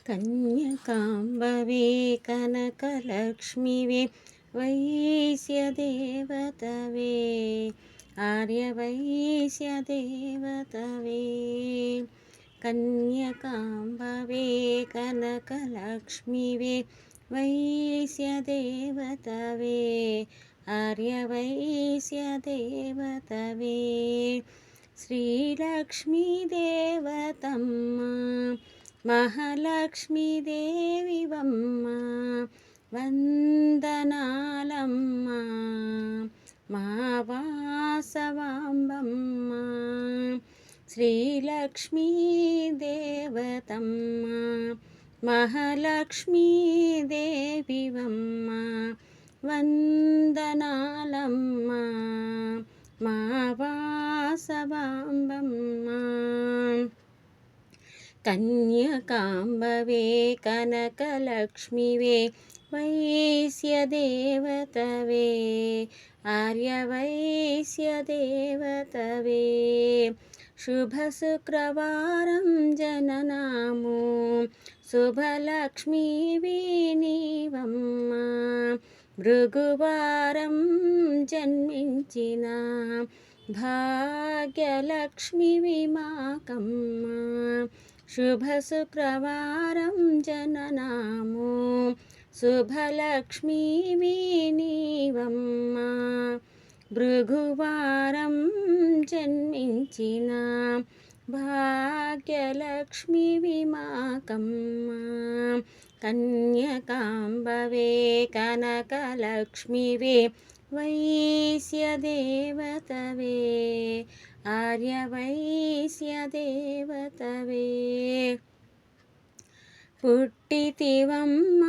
కన్యకాంబవే కనకలక్ష్మివే వైశ్యదేవతవే ఆర్యవైశ్యదేవతవే కన్యకాంబవే కనకలక్ష్మివే వైశ్యదేవతవే ఆర్యవైశ్యదేవతవే శ్రీలక్ష్మీదేవతమ్మ మహాలక్ష్మీదేవివమ్మ వందనాలమ్మ మా వాసవాంబమ్మ శ్రీలక్ష్మీదేవతమ్మ మహాలక్ష్మీదేవివమ్మ వందనాలమ్మ మా వాసవాంబమ్మ కన్యకాంబవే కనకలక్ష్మివే వైశ్యదేవతవే ఆర్యవైశ్యదేవతవే శుభశుక్రవారం జననాము శుభలక్ష్మీవి నీవమ్మ భృగువారం జన్మించిన భాగ్యలక్ష్మివి మాకమ్మ శుభశుక్రవారం జననాము శుభలక్ష్మీవి నీవమ్మ భృగువారం జన్మించిన భాగ్యలక్ష్మివి మాకమ్మ కన్యకాంబవే కనకలక్ష్మివే వైశ్యదేవతవే ఆర్యవైశ్యదేవతవే పుట్టితివమ్మ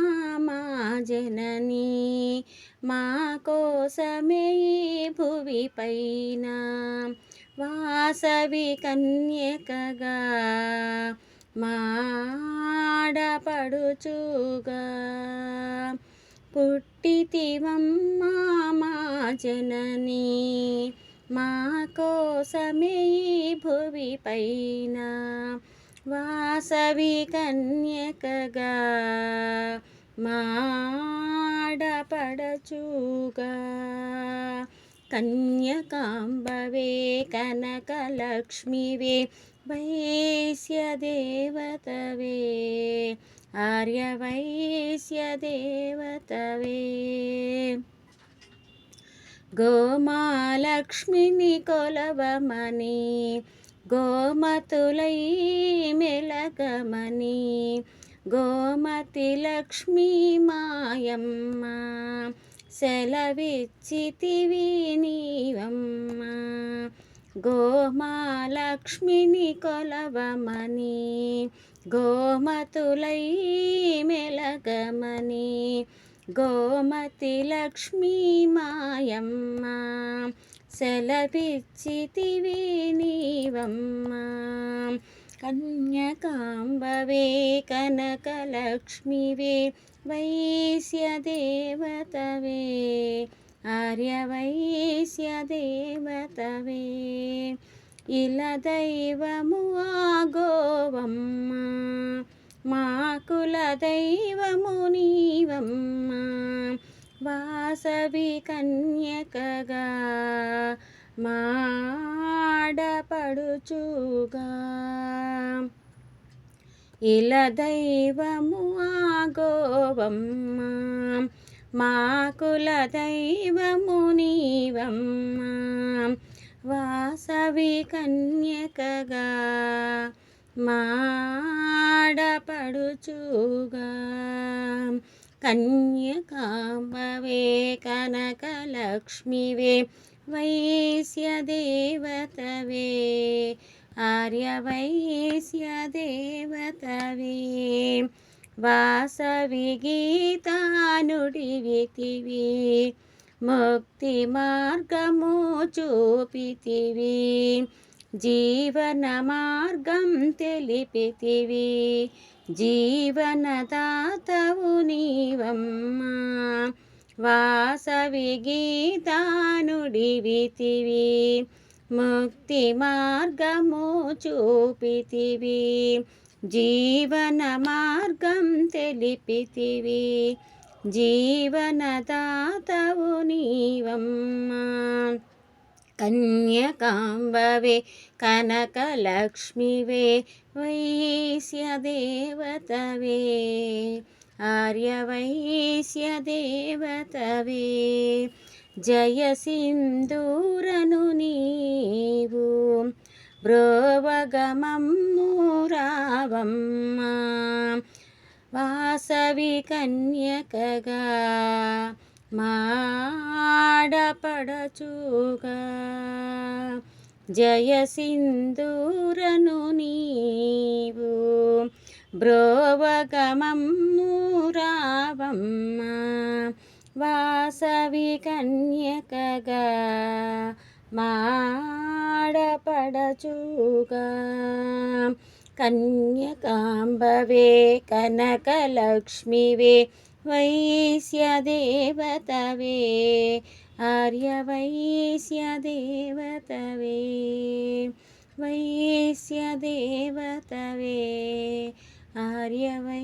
మా జననీ మా కోసమే ఈ భువి పైన వాసవి కన్యకగా మాడపడుచుగా పుట్టితివమ్మ మా జననీ మా కోసమే ఈ భువి పైన వాసవి కన్యకగా మాడపడచుగా కన్యకాంబవే కనకలక్ష్మివే వైశ్యదేవతవే ఆర్యవైశ్యదేవతవే గోమాలక్ష్మిని కొలవమని గోమతులై మెలగమని గోమతి లక్ష్మీ మాయమ్మ సెలవిచ్చితివి నీవమ్మ గోమాలక్ష్మిని కొలవమని గోమతులై మెలగమని గోమతి లక్ష్మీ మాయమ్మ సెలవిచ్చితివి నీవమ్మ కన్యకాంబవే కనకలక్ష్మివే వైశ్యదేవతవే ఆర్యవైశ్యదేవతవే ఇల దైవము ఆ గోవమ్మ మా కుల దైవము నీవమ్మ వాసవి కన్యకగా మాడపడుచుగా ఇల దైవము ఆ గోవమ్మ మా కుల దైవము నీవమ్మ వాసవి కన్యకగా మాడపడుచుగా కన్యకాంబవే కనకలక్ష్మివే వైశ్యదేవతవే ఆర్యవైశ్యదేవతవే వాసవి గీతానుడివితివి ముక్తి మార్గము చూపితివి జీవన మార్గం తెలిపితివి జీవనదాతవు నీవమ్మ వాసవి గీతానుడివితివి ముక్తి మార్గము చూపితివి జీవన మార్గం తెలిపితివి జీవనదాతవు నీవమ్మా కన్యకాంబవే కనకలక్ష్మివే వైశ్యదేవతవే ఆర్యవైశ్యదేవతవే జయ సింధూరను నీవు బ్రోవగమమ్ము రావమ్మా వాసవి కన్యకగా మాడపడచుగా జయ సింధూరను నీవు బ్రోవగమమ్ము రావమ్మా వాసవి కన్యకగా మాడపడచుగా కన్యకాంబవే కనకలక్ష్మివే వైశ్యదేవతవే ఆర్యవైశ్యదేవతవే వైశ్యదేవతవే ఆర్యవైశ్యదేవతవే